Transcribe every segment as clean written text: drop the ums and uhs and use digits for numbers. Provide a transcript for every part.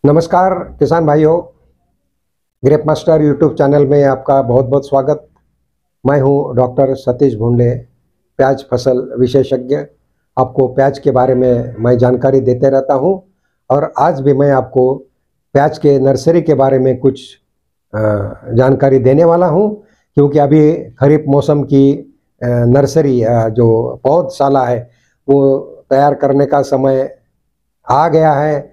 नमस्कार किसान भाइयों, ग्रेप मास्टर यूट्यूब चैनल में आपका बहुत बहुत स्वागत। मैं हूं डॉक्टर सतीश भुंडे, प्याज फसल विशेषज्ञ। आपको प्याज के बारे में मैं जानकारी देते रहता हूं और आज भी मैं आपको प्याज के नर्सरी के बारे में कुछ जानकारी देने वाला हूं, क्योंकि अभी खरीफ मौसम की नर्सरी जो पौधशाला है वो तैयार करने का समय आ गया है।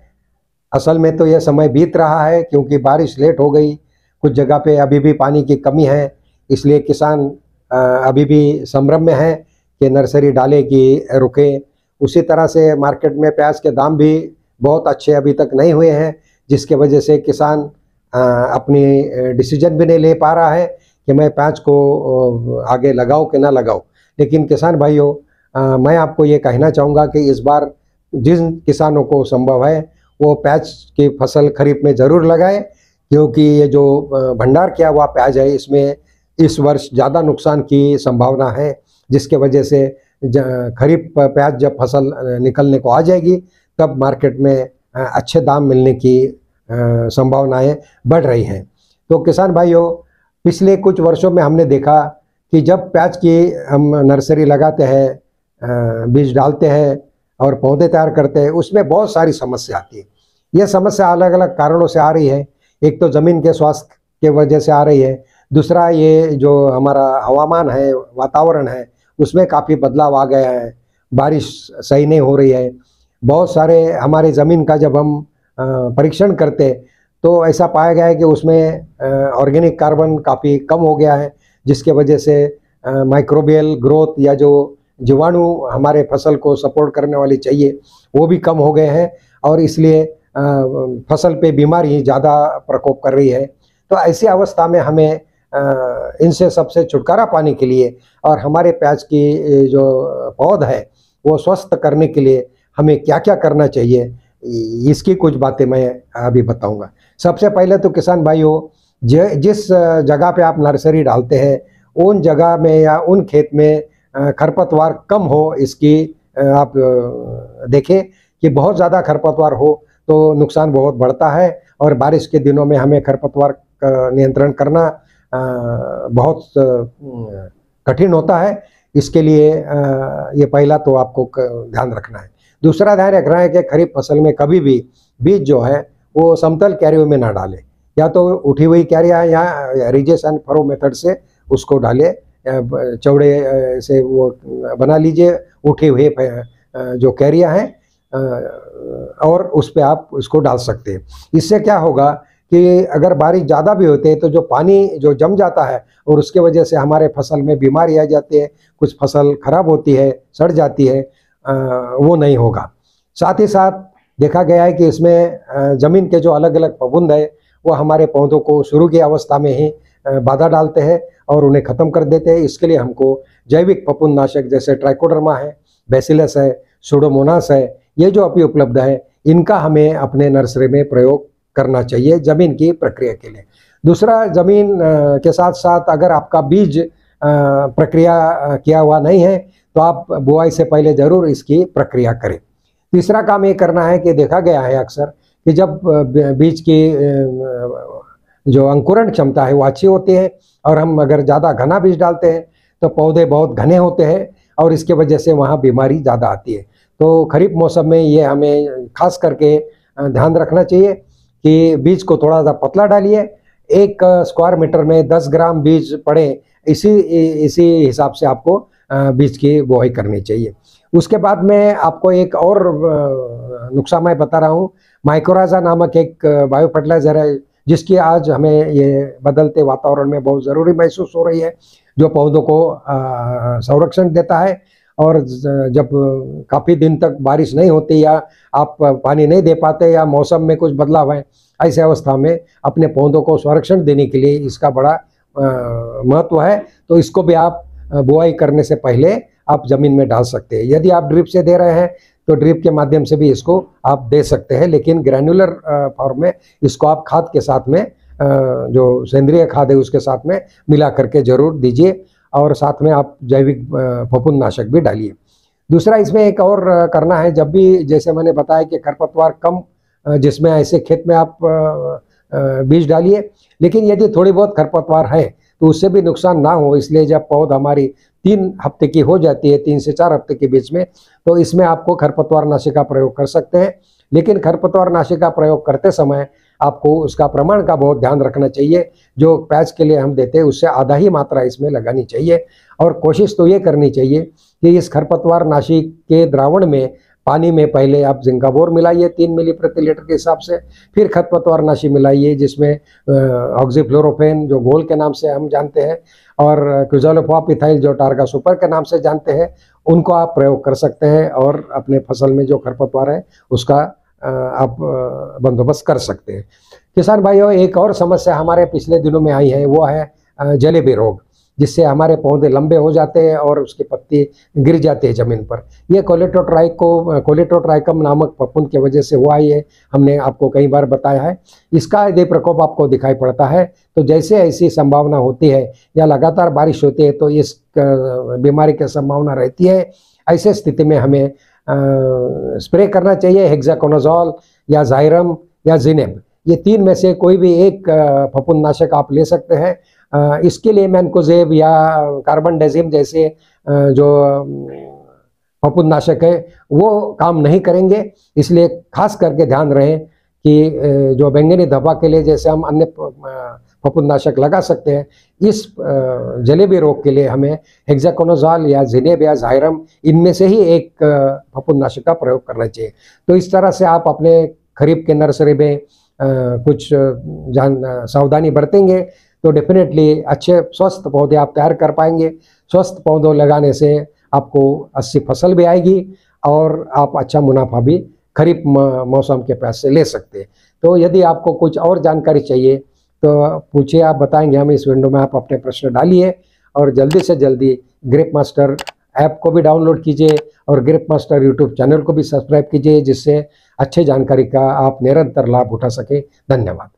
असल में तो यह समय बीत रहा है, क्योंकि बारिश लेट हो गई। कुछ जगह पे अभी भी पानी की कमी है, इसलिए किसान अभी भी संभ्रम में है कि नर्सरी डाले कि रुके। उसी तरह से मार्केट में प्याज के दाम भी बहुत अच्छे अभी तक नहीं हुए हैं, जिसके वजह से किसान अपनी डिसीजन भी नहीं ले पा रहा है कि मैं प्याज को आगे लगाऊं कि ना लगाऊं। लेकिन किसान भाइयों, मैं आपको ये कहना चाहूँगा कि इस बार जिन किसानों को संभव है वो प्याज की फसल खरीफ में ज़रूर लगाए, क्योंकि ये जो भंडार किया हुआ प्याज है इसमें इस वर्ष ज़्यादा नुकसान की संभावना है, जिसके वजह से खरीफ प्याज जब फसल निकलने को आ जाएगी तब मार्केट में अच्छे दाम मिलने की संभावनाएं बढ़ रही हैं। तो किसान भाइयों, पिछले कुछ वर्षों में हमने देखा कि जब प्याज की हम नर्सरी लगाते हैं, बीज डालते हैं और पौधे तैयार करते हैं, उसमें बहुत सारी समस्या आती है। ये समस्या अलग अलग कारणों से आ रही है। एक तो ज़मीन के स्वास्थ्य के वजह से आ रही है, दूसरा ये जो हमारा हवामान है, वातावरण है, उसमें काफ़ी बदलाव आ गया है, बारिश सही नहीं हो रही है। बहुत सारे हमारे ज़मीन का जब हम परीक्षण करते तो ऐसा पाया गया है कि उसमें ऑर्गेनिक कार्बन काफ़ी कम हो गया है, जिसके वजह से माइक्रोबियल ग्रोथ या जो जीवाणु हमारे फसल को सपोर्ट करने वाली चाहिए वो भी कम हो गए हैं, और इसलिए फसल पे बीमारी ज़्यादा प्रकोप कर रही है। तो ऐसी अवस्था में हमें इनसे सबसे छुटकारा पाने के लिए और हमारे प्याज की जो पौध है वो स्वस्थ करने के लिए हमें क्या क्या करना चाहिए, इसकी कुछ बातें मैं अभी बताऊंगा। सबसे पहले तो किसान भाइयों, जिस जगह पे आप नर्सरी डालते हैं उन जगह में या उन खेत में खरपतवार कम हो, इसकी आप देखें कि बहुत ज़्यादा खरपतवार हो तो नुकसान बहुत बढ़ता है, और बारिश के दिनों में हमें खरपतवार का नियंत्रण करना बहुत कठिन होता है। इसके लिए ये पहला तो आपको ध्यान रखना है। दूसरा ध्यान रखना है कि खरीफ फसल में कभी भी बीज जो है वो समतल क्यारियों में ना डालें, या तो उठी हुई क्यारियाँ या रिजेस एंड फरो मेथड से उसको डालें। चौड़े से वो बना लीजिए उठे हुए जो कैरिया हैं, और उस पर आप इसको डाल सकते हैं। इससे क्या होगा कि अगर बारिश ज़्यादा भी होते हैं तो जो पानी जो जम जाता है और उसके वजह से हमारे फसल में बीमारी आ जाती है, कुछ फसल खराब होती है, सड़ जाती है, वो नहीं होगा। साथ ही साथ देखा गया है कि इसमें ज़मीन के जो अलग अलग फफूंद है वो हमारे पौधों को शुरू की अवस्था में ही बाधा डालते हैं और उन्हें ख़त्म कर देते हैं। इसके लिए हमको जैविक फफूंदनाशक जैसे ट्राइकोडर्मा है, बैसिलस है, सुडोमोनास है, ये जो अभी उपलब्ध है, इनका हमें अपने नर्सरी में प्रयोग करना चाहिए ज़मीन की प्रक्रिया के लिए। दूसरा, ज़मीन के साथ साथ अगर आपका बीज प्रक्रिया किया हुआ नहीं है तो आप बुआई से पहले ज़रूर इसकी प्रक्रिया करें। तीसरा काम ये करना है कि देखा गया है अक्सर कि जब बीज की जो अंकुरण क्षमता है वो अच्छी होती है, और हम अगर ज़्यादा घना बीज डालते हैं तो पौधे बहुत घने होते हैं और इसके वजह से वहाँ बीमारी ज़्यादा आती है। तो खरीफ मौसम में ये हमें खास करके ध्यान रखना चाहिए कि बीज को थोड़ा सा पतला डालिए। 1 स्क्वायर मीटर में 10 ग्राम बीज पड़े, इसी हिसाब से आपको बीज की बुआई करनी चाहिए। उसके बाद में आपको एक और नुस्खा मैं बता रहा हूँ। माइक्रोराजा नामक एक बायो फर्टिलाइजर है, जिसकी आज हमें ये बदलते वातावरण में बहुत ज़रूरी महसूस हो रही है, जो पौधों को संरक्षण देता है। और जब काफ़ी दिन तक बारिश नहीं होती या आप पानी नहीं दे पाते या मौसम में कुछ बदलाव है, ऐसे अवस्था में अपने पौधों को संरक्षण देने के लिए इसका बड़ा महत्व है। तो इसको भी आप बुआई करने से पहले आप ज़मीन में डाल सकते हैं। यदि आप ड्रिप से दे रहे हैं तो ड्रिप के माध्यम से भी इसको आप दे सकते हैं, लेकिन ग्रैनुलर फॉर्म में इसको आप खाद के साथ में, जो सेंद्रीय खाद है उसके साथ में मिला करके ज़रूर दीजिए, और साथ में आप जैविक फफूंदनाशक भी डालिए। दूसरा, इसमें एक और करना है, जब भी जैसे मैंने बताया कि खरपतवार कम जिसमें ऐसे खेत में आप बीज डालिए। लेकिन यदि थोड़ी बहुत खरपतवार है तो उससे भी नुकसान ना हो, इसलिए जब पौध हमारी 3 हफ्ते की हो जाती है, 3 से 4 हफ्ते के बीच में, तो इसमें आपको खरपतवार नाशी का प्रयोग कर सकते हैं। लेकिन खरपतवार नाशी का प्रयोग करते समय आपको उसका प्रमाण का बहुत ध्यान रखना चाहिए। जो प्याज के लिए हम देते हैं उससे आधा ही मात्रा इसमें लगानी चाहिए। और कोशिश तो ये करनी चाहिए कि इस खरपतवार नाशी के द्रावण में, पानी में पहले आप जिंकाबोर मिलाइए 3 मिली प्रति लीटर के हिसाब से, फिर खरपतवार नाशी मिलाइए जिसमें ऑक्सीफ्लोरोफेन जो घोल के नाम से हम जानते हैं, और क्विज़ोलोफॉस जो टारगा सुपर के नाम से जानते हैं, उनको आप प्रयोग कर सकते हैं और अपने फसल में जो खरपतवार है उसका आप बंदोबस्त कर सकते हैं। किसान भाइयों, एक और समस्या हमारे पिछले दिनों में आई है, वो है जलेबी रोग, जिससे हमारे पौधे लंबे हो जाते हैं और उसकी पत्ती गिर जाती है ज़मीन पर। ये कोलेटोट्राइकम नामक फफूंद की वजह से हुआ ये हमने आपको कई बार बताया है। इसका यदि प्रकोप आपको दिखाई पड़ता है तो जैसे ऐसी संभावना होती है या लगातार बारिश होती है तो इस बीमारी की संभावना रहती है। ऐसे स्थिति में हमें स्प्रे करना चाहिए हेक्साकोनाजोल या ज़ाइरम या जिनेब। ये 3 में से कोई भी एक फफूंदनाशक आप ले सकते हैं। इसके लिए मैनकोजेब या कार्बनडाजिम जैसे जो फफूंदनाशक है वो काम नहीं करेंगे। इसलिए खास करके ध्यान रहे कि जो बैंगनी धब्बा के लिए जैसे हम अन्य फफूंदनाशक लगा सकते हैं, इस जलेबी रोग के लिए हमें हेक्साकोनाजोल या जिनेब या ज़ाइरम, इनमें से ही एक फफूंदनाशक का प्रयोग करना चाहिए। तो इस तरह से आप अपने खरीफ के नर्सरी में कुछ सावधानी बरतेंगे तो डेफिनेटली अच्छे स्वस्थ पौधे आप तैयार कर पाएंगे। स्वस्थ पौधों लगाने से आपको अच्छी फसल भी आएगी और आप अच्छा मुनाफा भी खरीफ मौसम के पैसे से ले सकते हैं। तो यदि आपको कुछ और जानकारी चाहिए तो पूछिए, आप बताएंगे हम इस विंडो में। आप अपने प्रश्न डालिए और जल्दी से जल्दी ग्रेप मास्टर ऐप को भी डाउनलोड कीजिए और ग्रेप मास्टर यूट्यूब चैनल को भी सब्सक्राइब कीजिए, जिससे अच्छे जानकारी का आप निरंतर लाभ उठा सकें। धन्यवाद।